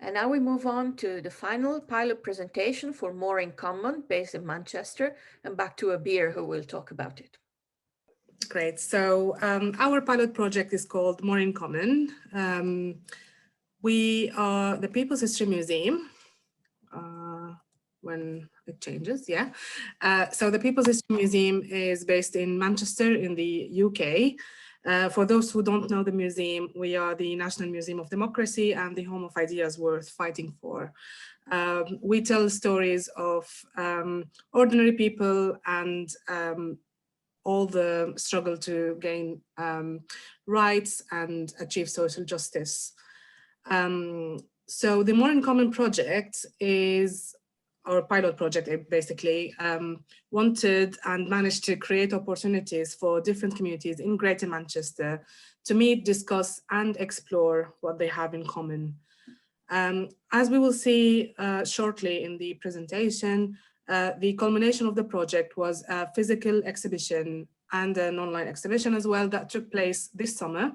And now we move on to the final pilot presentation for More in Common, based in Manchester, and back to Abir, who will talk about it. Great. So our pilot project is called More in Common. We are the People's History Museum. When it changes, yeah. So the People's History Museum is based in Manchester in the UK. For those who don't know the museum, we are the National Museum of Democracy and the home of ideas worth fighting for. We tell stories of ordinary people and all the struggle to gain rights and achieve social justice. So the More in Common project is our pilot project, basically wanted and managed to create opportunities for different communities in Greater Manchester to meet, discuss, and explore what they have in common. As we will see shortly in the presentation, the culmination of the project was a physical exhibition and an online exhibition as well that took place this summer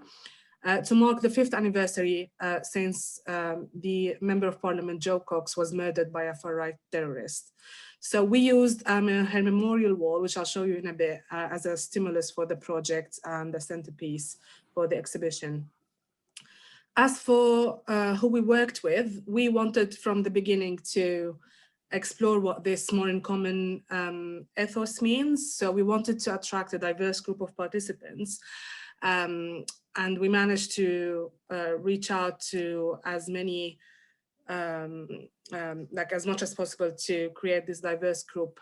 to mark the 5th anniversary since the Member of Parliament Jo Cox was murdered by a far-right terrorist. So we used her memorial wall, which I'll show you in a bit, as a stimulus for the project and the centerpiece for the exhibition. As for who we worked with, we wanted from the beginning to explore what this More in Common ethos means. So we wanted to attract a diverse group of participants. And we managed to reach out to as many, like as much as possible to create this diverse group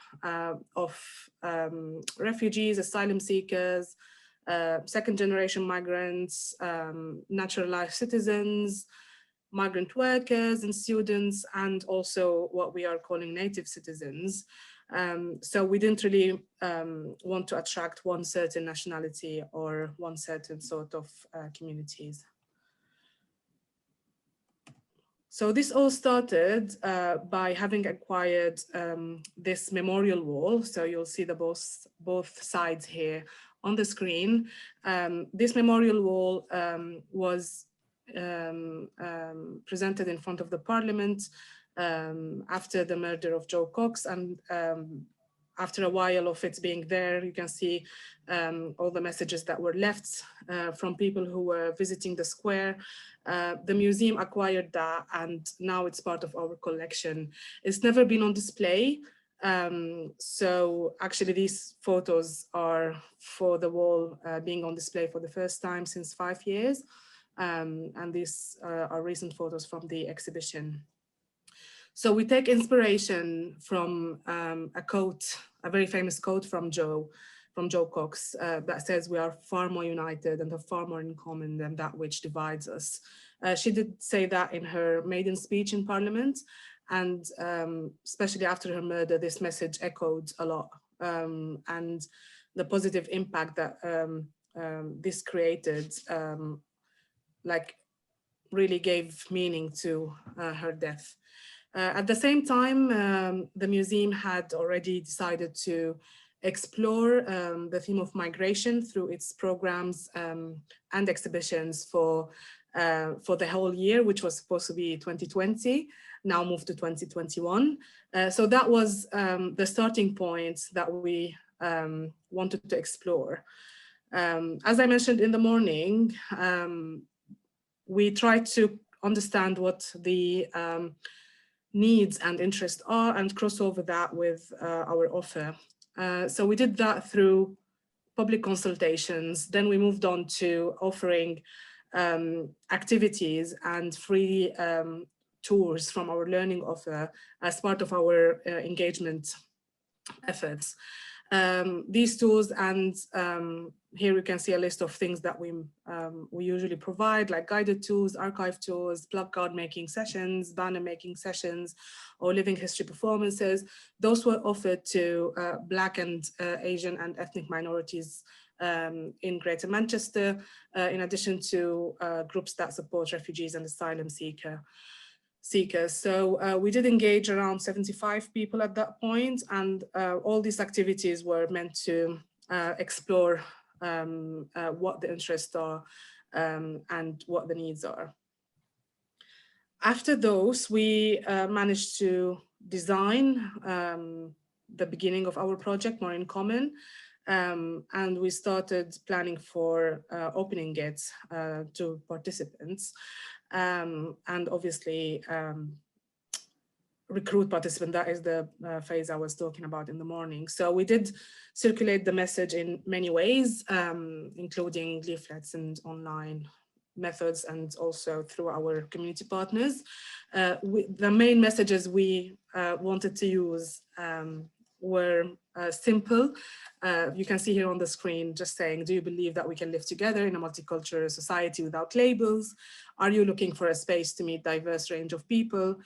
of refugees, asylum seekers, second generation migrants, naturalized citizens, migrant workers and students, and also what we are calling native citizens. So we didn't really want to attract one certain nationality or one certain sort of communities. So this all started by having acquired this memorial wall. So you'll see the both sides here on the screen. This memorial wall was presented in front of the Parliament after the murder of Jo Cox, and after a while of it being there, you can see all the messages that were left from people who were visiting the square. The museum acquired that, and now it's part of our collection. It's never been on display. So actually these photos are for the wall being on display for the first time since 5 years. And these are recent photos from the exhibition. So we take inspiration from a quote, a very famous quote from Jo Cox that says, "We are far more united and have far more in common than that which divides us." She did say that in her maiden speech in Parliament, and especially after her murder, this message echoed a lot, and the positive impact that this created like really gave meaning to her death. At the same time, the museum had already decided to explore the theme of migration through its programs and exhibitions for the whole year, which was supposed to be 2020, now moved to 2021. So that was the starting point that we wanted to explore. As I mentioned in the morning, we tried to understand what the needs and interests are and cross over that with our offer. So we did that through public consultations. Then we moved on to offering activities and free tours from our learning offer as part of our engagement efforts. These tools, and here you can see a list of things that we usually provide, like guided tours, archive tours, placard making sessions, banner making sessions, or living history performances. Those were offered to Black and Asian and ethnic minorities in Greater Manchester, in addition to groups that support refugees and asylum seekers. So we did engage around 75 people at that point, and all these activities were meant to explore what the interests are and what the needs are. After those, we managed to design the beginning of our project, More in Common, and we started planning for opening it to participants, and obviously recruit participants. That is the phase I was talking about in the morning. So we did circulate the message in many ways, including leaflets and online methods, and also through our community partners. The main messages we wanted to use were simple. You can see here on the screen just saying, do you believe that we can live together in a multicultural society without labels? Are you looking for a space to meet diverse range of people?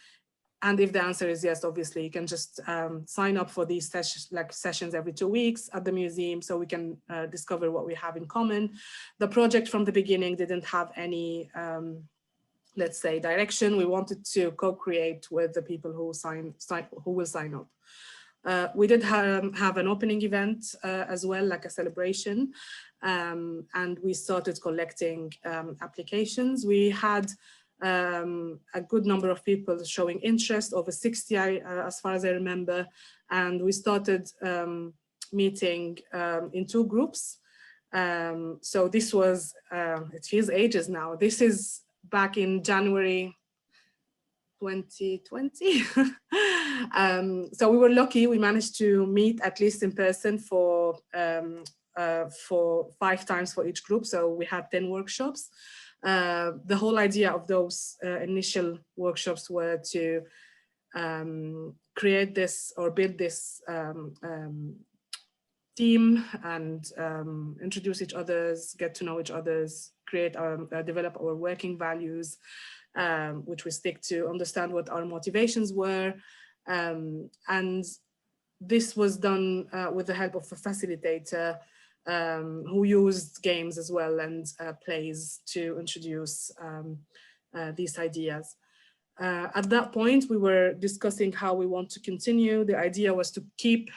And if the answer is yes, obviously you can just sign up for these sessions every 2 weeks at the museum, so we can discover what we have in common. The project from the beginning didn't have any, let's say, direction. We wanted to co-create with the people who will sign up. We did have an opening event as well, like a celebration, and we started collecting applications. We had a good number of people showing interest, over 60 as far as I remember, and we started meeting in 2 groups. So this was, it feels ages now. This is back in January 2020. So we were lucky, we managed to meet at least in person for 5 times for each group. So we had 10 workshops. The whole idea of those initial workshops were to create this or build this team and introduce each other's, get to know each other's, create develop our working values, which we stick to, understand what our motivations were. And this was done with the help of a facilitator who used games as well and plays to introduce these ideas. At that point, we were discussing how we want to continue. The idea was to keep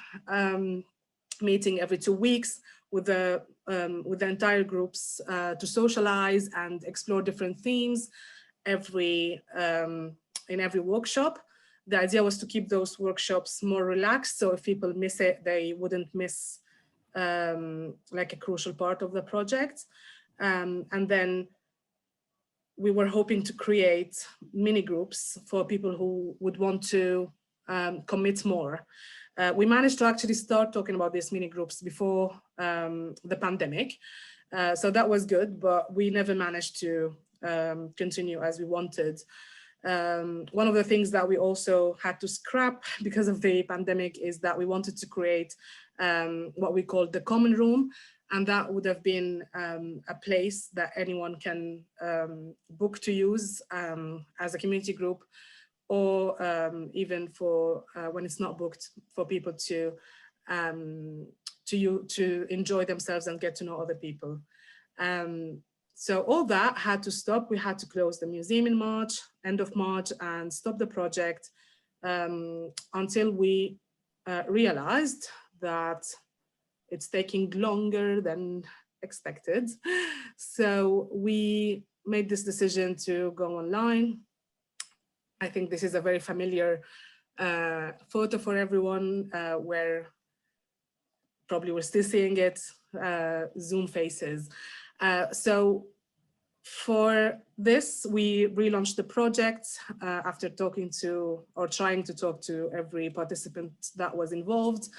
meeting every 2 weeks with the entire groups to socialize and explore different themes in every workshop. The idea was to keep those workshops more relaxed, so if people miss it, they wouldn't miss like a crucial part of the project. And then we were hoping to create mini groups for people who would want to commit more. We managed to actually start talking about these mini groups before the pandemic. So that was good, but we never managed to continue as we wanted. One of the things that we also had to scrap because of the pandemic is that we wanted to create what we called the common room, and that would have been a place that anyone can book to use as a community group, or even for when it's not booked, for people to enjoy themselves and get to know other people. So all that had to stop. We had to close the museum in March, end of March, and stop the project until we realized that it's taking longer than expected. So we made this decision to go online. I think this is a very familiar photo for everyone, where probably we're still seeing it, Zoom faces. So for this, we relaunched the project after talking to, or trying to talk to, every participant that was involved.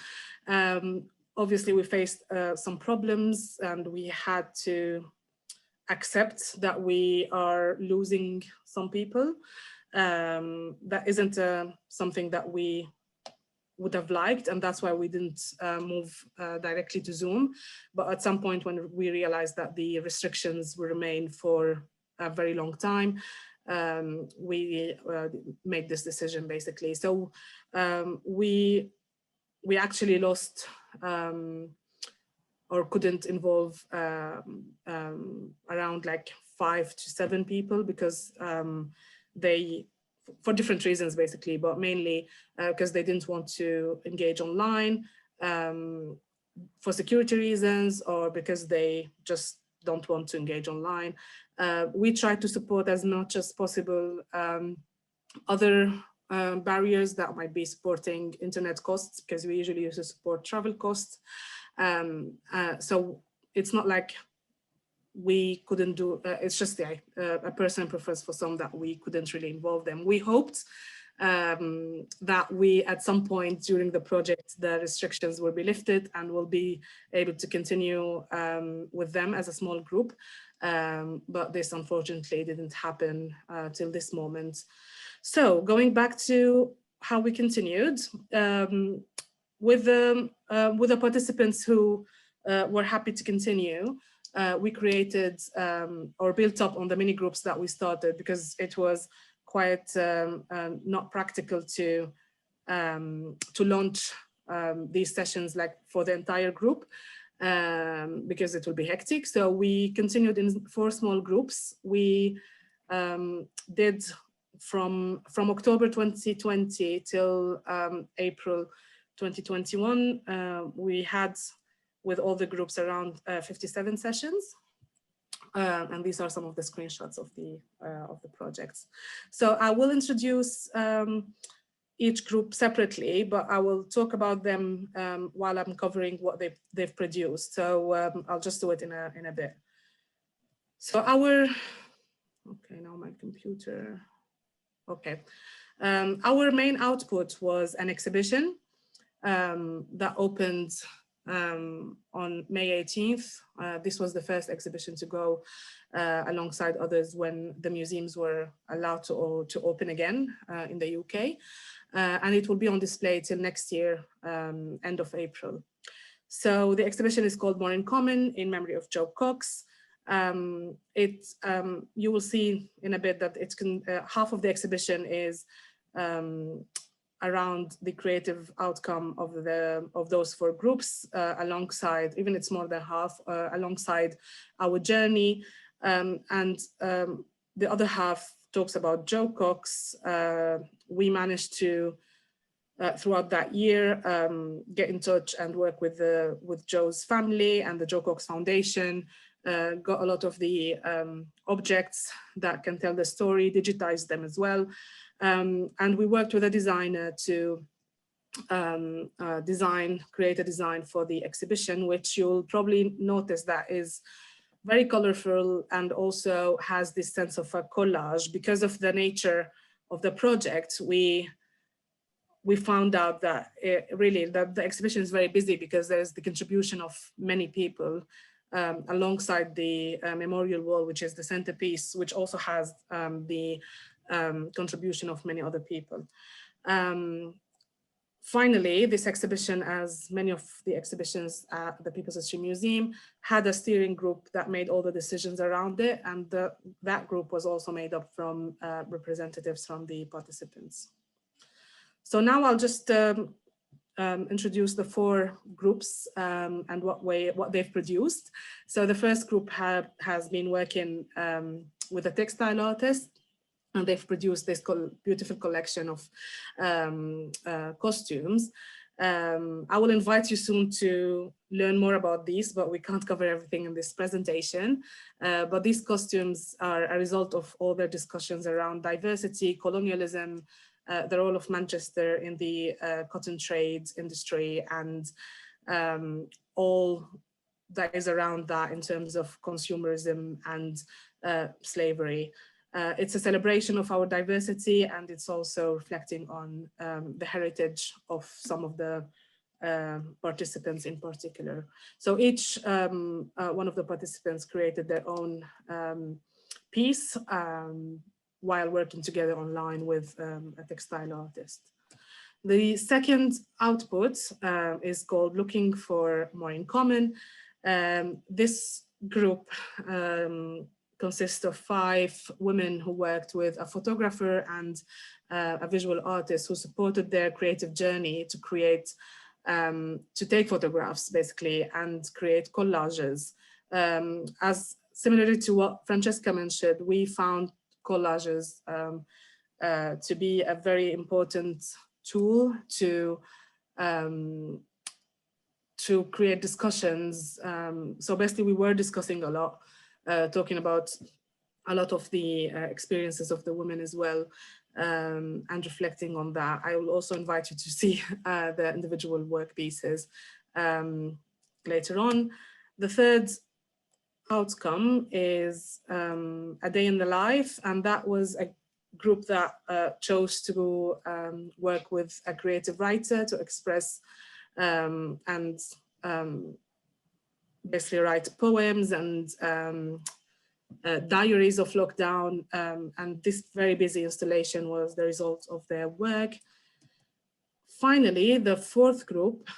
Obviously, we faced some problems, and we had to accept that we are losing some people. That isn't something that we would have liked, and that's why we didn't move directly to Zoom. But at some point, when we realized that the restrictions will remain for a very long time, we made this decision basically. So we actually lost or couldn't involve around like 5 to 7 people because they, for different reasons basically, but mainly because they didn't want to engage online for security reasons, or because they just don't want to engage online. We try to support as much as possible Other barriers that might be supporting internet costs, because we usually use to support travel costs. So it's not like we couldn't do, it's just a personal preference for some that we couldn't really involve them. We hoped that we, at some point during the project, the restrictions will be lifted and we'll be able to continue with them as a small group. But this unfortunately didn't happen till this moment. So going back to how we continued, with the participants who were happy to continue, we created or built up on the mini groups that we started, because it was quite not practical to launch these sessions like for the entire group, because it will be hectic. So we continued in 4 small groups. We did from October 2020 till April 2021, we had with all the groups around 57 sessions. And these are some of the screenshots of the projects. So I will introduce each group separately, but I will talk about them while I'm covering what they've produced. So I'll just do it in a bit. So okay, now my computer. Okay, our main output was an exhibition that opened on May 18th. This was the first exhibition to go alongside others when the museums were allowed to open again in the UK. And it will be on display till next year, end of April. So the exhibition is called More in Common in memory of Joe Cox. You will see in a bit that half of the exhibition is around the creative outcome of those 4 groups, alongside, even it's more than half, alongside our journey. And the other half talks about Joe Cox. We managed to, throughout that year, get in touch and work with Joe's family and the Joe Cox Foundation, got a lot of the objects that can tell the story, digitized them as well. And we worked with a designer to create a design for the exhibition, which you'll probably notice that is very colorful and also has this sense of a collage. Because of the nature of the project, we found out that the exhibition is very busy, because there's the contribution of many people alongside the memorial wall, which is the centerpiece, which also has the contribution of many other people. Finally, this exhibition, as many of the exhibitions at the People's History Museum, had a steering group that made all the decisions around it, and that group was also made up from representatives from the participants. So now I'll just introduce the 4 groups and what they've produced. So the first group has been working with a textile artist, and they've produced this beautiful collection of costumes. I will invite you soon to learn more about these, but we can't cover everything in this presentation. But these costumes are a result of all their discussions around diversity, colonialism, the role of Manchester in the cotton trade industry, and all that is around that in terms of consumerism and slavery. It's a celebration of our diversity, and it's also reflecting on the heritage of some of the participants in particular. So each one of the participants created their own piece while working together online with a textile artist. The second output is called Looking for More in Common. This group consists of 5 women who worked with a photographer and a visual artist who supported their creative journey to create, to take photographs basically and create collages. As similarly to what Francesca mentioned, we found collages to be a very important tool to create discussions. So basically we were discussing a lot, talking about a lot of the experiences of the women as well. and reflecting on that. I will also invite you to see the individual work pieces later on. The third outcome is a day in the life, and that was a group that chose to work with a creative writer to express and basically write poems and diaries of lockdown, and this very busy installation was the result of their work. Finally, the fourth group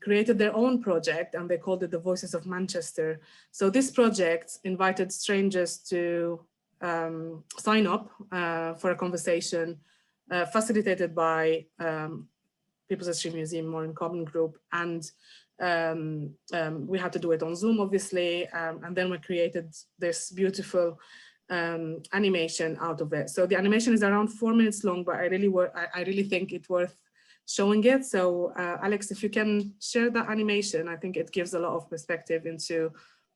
created their own project, and they called it the Voices of Manchester. So this project invited strangers to sign up for a conversation facilitated by People's History Museum More in Common group, and we had to do it on Zoom, obviously, and then we created this beautiful animation out of it. So the animation is around 4 minutes long, but I really think it's worth showing it. So Alex, if you can share that animation, I think it gives a lot of perspective into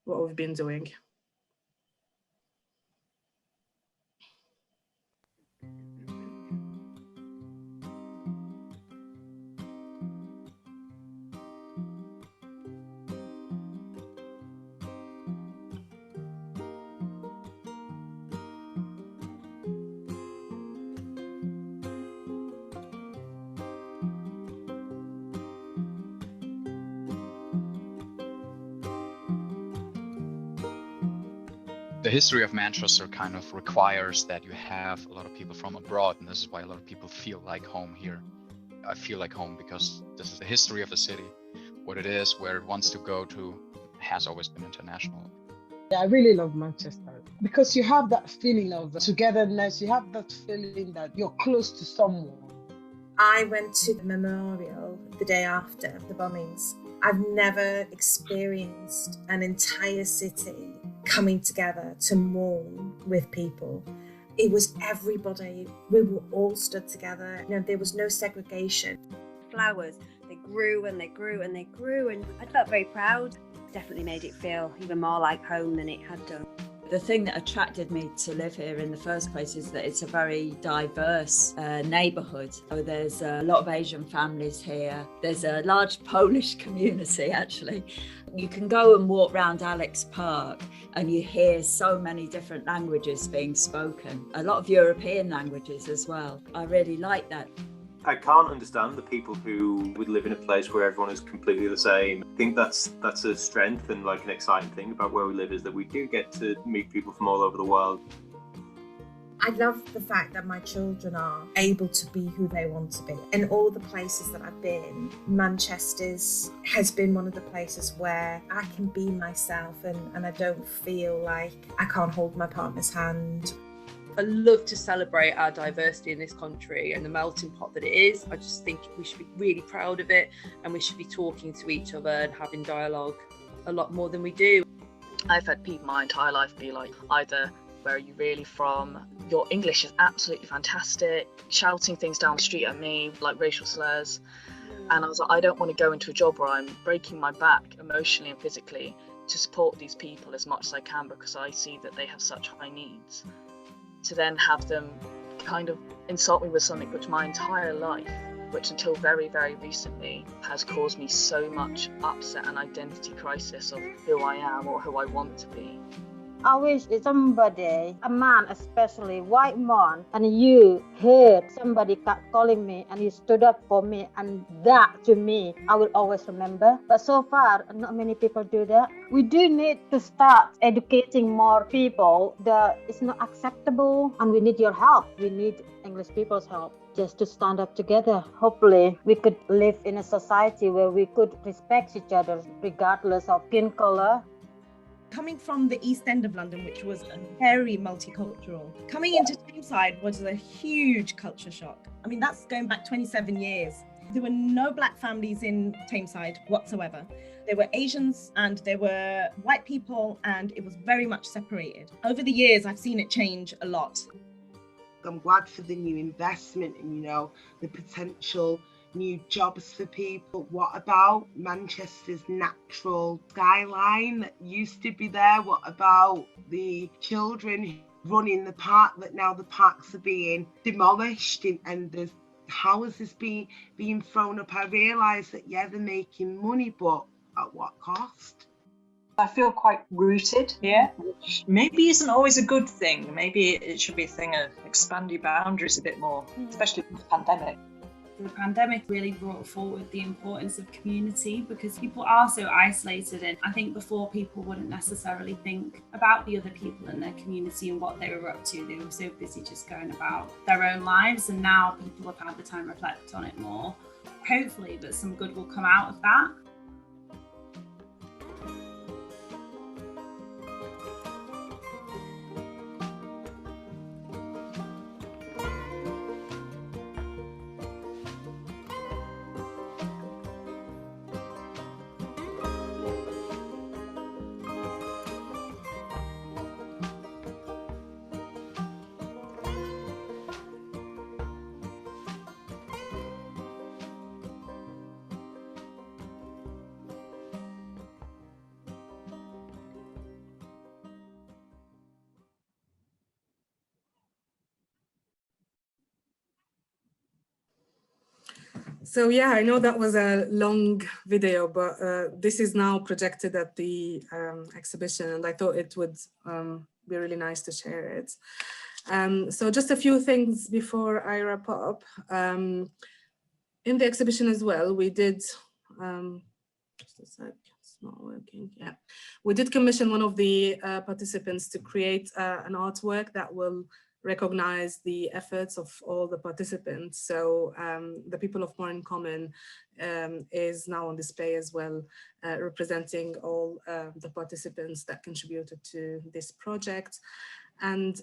what we've been doing. The history of Manchester kind of requires that you have a lot of people from abroad, and this is why a lot of people feel like home here. I feel like home because this is the history of the city, what it is, where it wants to go to, has always been international. I really love Manchester because you have that feeling of togetherness, you have that feeling that you're close to someone. I went to the memorial the day after the bombings. I've never experienced an entire city coming together to mourn with people. It was everybody. We were all stood together. You know, there was no segregation. Flowers, they grew and they grew and they grew, and I felt very proud. Definitely made it feel even more like home than it had done. The thing that attracted me to live here in the first place is that it's a very diverse neighbourhood. So there's a lot of Asian families here. There's a large Polish community, actually. You can go and walk around Alex Park and you hear so many different languages being spoken. A lot of European languages as well. I really like that. I can't understand the people who would live in a place where everyone is completely the same. I think that's a strength and like an exciting thing about where we live is that we do get to meet people from all over the world. I love the fact that my children are able to be who they want to be. In all the places that I've been, Manchester's has been one of the places where I can be myself and I don't feel like I can't hold my partner's hand. I love to celebrate our diversity in this country and the melting pot that it is. I just think we should be really proud of it, and we should be talking to each other and having dialogue a lot more than we do. I've had people my entire life be like, either where are you really from? Your English is absolutely fantastic, shouting things down the street at me, like racial slurs. And I was like, I don't want to go into a job where I'm breaking my back emotionally and physically to support these people as much as I can, because I see that they have such high needs. To then have them kind of insult me with something which my entire life, which until very, very recently has caused me so much upset and identity crisis of who I am or who I want to be. I wish somebody, a man especially, white man, and you heard somebody calling me and you stood up for me, and that to me, I will always remember. But so far, not many people do that. We do need to start educating more people that it's not acceptable, and we need your help. We need English people's help just to stand up together. Hopefully, we could live in a society where we could respect each other regardless of skin color. Coming from the East End of London, which was very multicultural, coming into Tameside was a huge culture shock. I mean, that's going back 27 years. There were no black families in Tameside whatsoever. There were Asians and there were white people, and it was very much separated. Over the years, I've seen it change a lot. I'm glad for the new investment and, the potential new jobs for people. What about Manchester's natural skyline that used to be there? What about the children running the park, that now the parks are being demolished and there's houses being thrown up. I realise that, yeah, they're making money, but at what cost? I feel quite rooted here, which maybe isn't always a good thing. Maybe it should be a thing of expand your boundaries a bit more, especially with the pandemic. The pandemic really brought forward the importance of community, because people are so isolated, and I think before people wouldn't necessarily think about the other people in their community and what they were up to. They were so busy just going about their own lives, and now people have had the time to reflect on it more. Hopefully that some good will come out of that. So yeah, I know that was a long video, but this is now projected at the exhibition, and I thought it would be really nice to share it. So just a few things before I wrap up. In the exhibition as well, we did, just a sec, it's not working, yeah. We did commission one of the participants to create an artwork that will recognize the efforts of all the participants. So the People of More in Common is now on display as well, representing all the participants that contributed to this project. And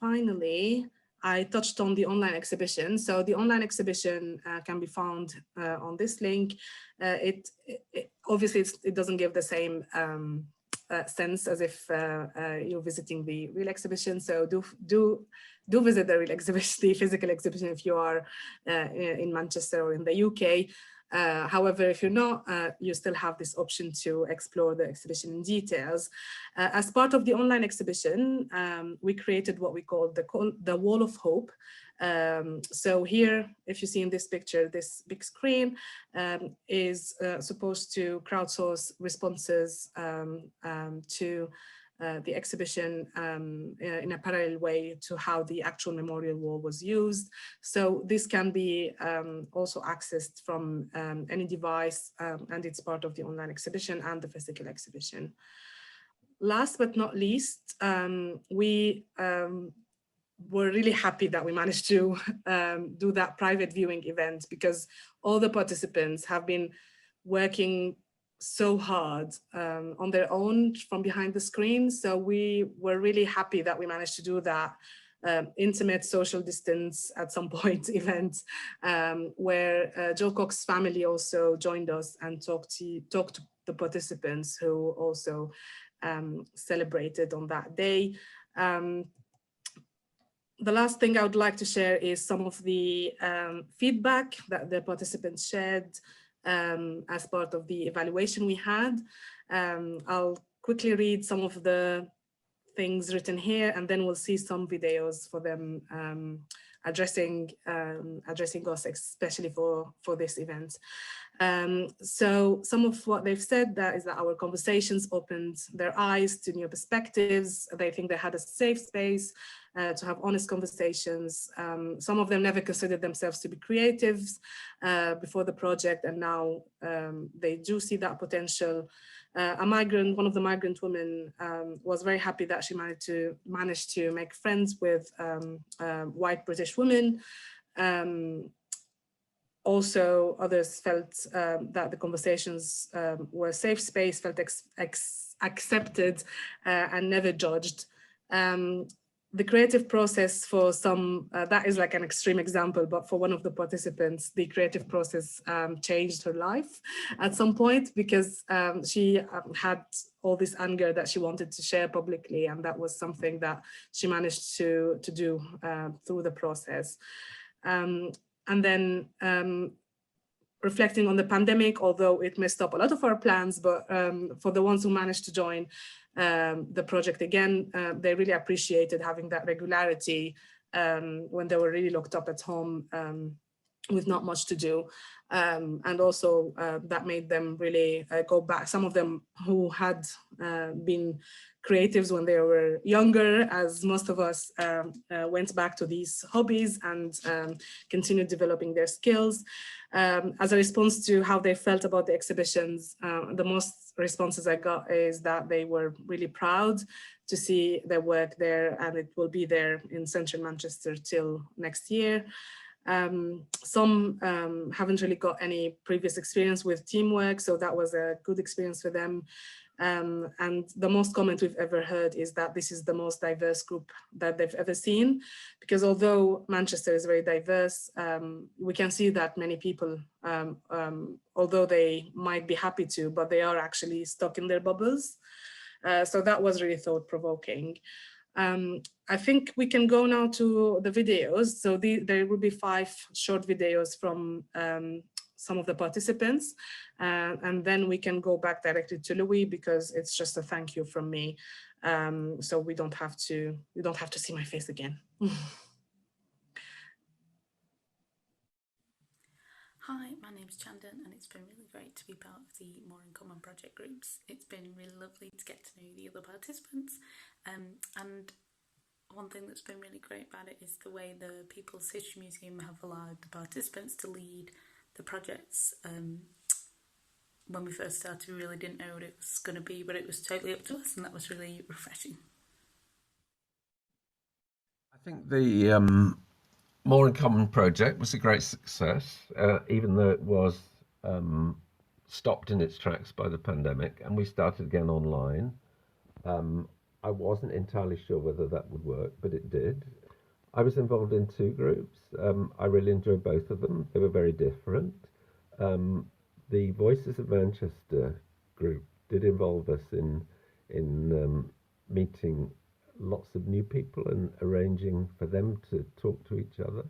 finally, I touched on the online exhibition. So the online exhibition can be found on this link. Obviously, it doesn't give the same sense as if you're visiting the real exhibition. So do visit the real exhibition, the physical exhibition, if you are in Manchester or in the UK. However, if you're not, you still have this option to explore the exhibition in details. As part of the online exhibition, we created what we call the Wall of Hope. So here, if you see in this picture, this big screen is supposed to crowdsource responses to the exhibition in a parallel way to how the actual memorial wall was used. So this can be also accessed from any device, and it's part of the online exhibition and the physical exhibition. Last but not least, we were really happy that we managed to do that private viewing event, because all the participants have been working so hard on their own from behind the screen. So we were really happy that we managed to do that intimate social distance at some point event, where Jo Cox's family also joined us and talked to the participants who also celebrated on that day. The last thing I would like to share is some of the feedback that the participants shared as part of the evaluation we had. I'll quickly read some of the things written here, and then we'll see some videos for them addressing us, especially for this event. So some of what they've said is that our conversations opened their eyes to new perspectives. They think they had a safe space to have honest conversations. Some of them never considered themselves to be creatives before the project, and now they do see that potential. One of the migrant women was very happy that she managed to make friends with white British women. Also, others felt that the conversations were a safe space, felt accepted and never judged. The creative process for some, that is like an extreme example, but for one of the participants, the creative process changed her life at some point, because she had all this anger that she wanted to share publicly, and that was something that she managed to do through the process. And then reflecting on the pandemic, although it messed up a lot of our plans, but for the ones who managed to join the project again, they really appreciated having that regularity when they were really locked up at home with not much to do. And also that made them really go back. Some of them who had been creatives when they were younger, as most of us went back to these hobbies and continued developing their skills. As a response to how they felt about the exhibitions, the most responses I got is that they were really proud to see their work there, and it will be there in central Manchester till next year. Some haven't really got any previous experience with teamwork, so that was a good experience for them. And the most comment we've ever heard is that this is the most diverse group that they've ever seen, because although Manchester is very diverse, we can see that many people, although they might be happy to, but they are actually stuck in their bubbles. So that was really thought-provoking. I think we can go now to the videos. So there will be 5 short videos from some of the participants, and then we can go back directly to Louis, because it's just a thank you from me. So you don't have to see my face again. Hi, my name's Chandan, and it's been really great to be part of the More in Common project groups. It's been really lovely to get to know the other participants, and one thing that's been really great about it is the way the People's History Museum have allowed the participants to lead the projects. When we first started, we really didn't know what it was going to be, but it was totally up to us, and that was really refreshing. I think the More in Common project was a great success, even though it was stopped in its tracks by the pandemic, and we started again online. I wasn't entirely sure whether that would work, but it did. I was involved in 2 groups. I really enjoyed both of them. They were very different. The Voices of Manchester group did involve us in meeting lots of new people and arranging for them to talk to each other.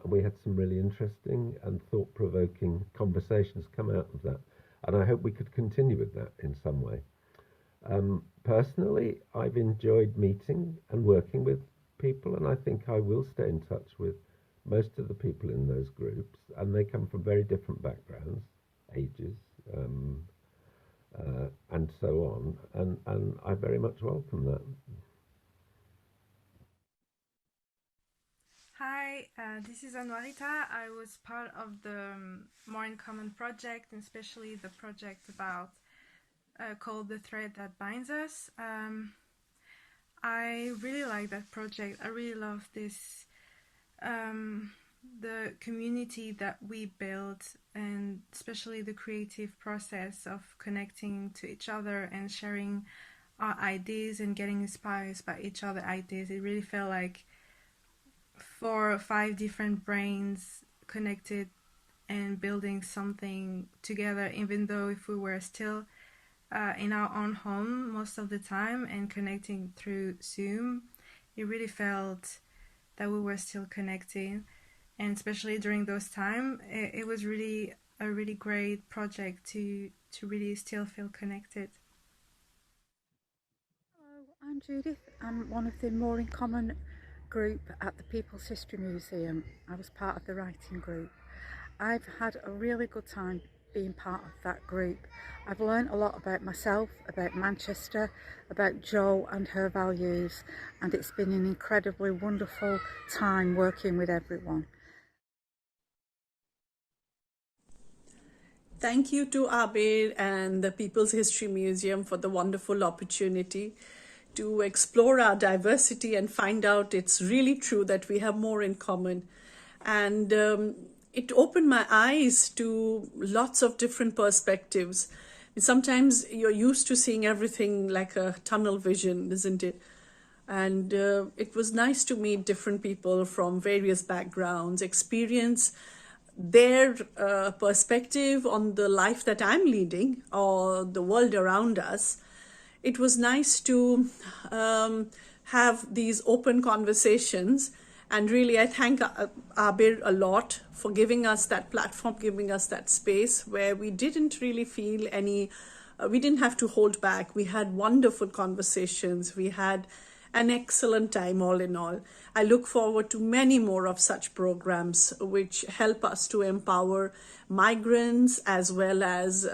We had some really interesting and thought-provoking conversations come out of that, and I hope we could continue with that in some way. Personally, I've enjoyed meeting and working with people, and I think I will stay in touch with most of the people in those groups, and they come from very different backgrounds, ages, and so on, and I very much welcome that. Hi, this is Anwarita. I was part of the More in Common project, and especially the project about called The Thread That Binds Us. I really like that project. I really love this, the community that we built, and especially the creative process of connecting to each other and sharing our ideas and getting inspired by each other's ideas. It really felt like 4 or 5 different brains connected and building something together, even though if we were still in our own home most of the time and connecting through Zoom, it really felt that we were still connecting. And especially during those times, it was really a really great project to really still feel connected. Hello, I'm Judith. I'm one of the More in Common group at the People's History Museum. I was part of the writing group. I've had a really good time being part of that group. I've learned a lot about myself, about Manchester, about Jo and her values, and it's been an incredibly wonderful time working with everyone. Thank you to Abir and the People's History Museum for the wonderful opportunity to explore our diversity and find out it's really true that we have more in common. And it opened my eyes to lots of different perspectives. Sometimes you're used to seeing everything like a tunnel vision, isn't it? And it was nice to meet different people from various backgrounds, experience their perspective on the life that I'm leading or the world around us. It was nice to have these open conversations And really, I thank Abir a lot for giving us that platform, giving us that space where we didn't really feel we didn't have to hold back. We had wonderful conversations. We had an excellent time all in all. I look forward to many more of such programs which help us to empower migrants as well as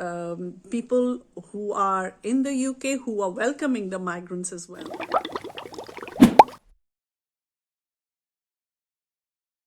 people who are in the UK who are welcoming the migrants as well.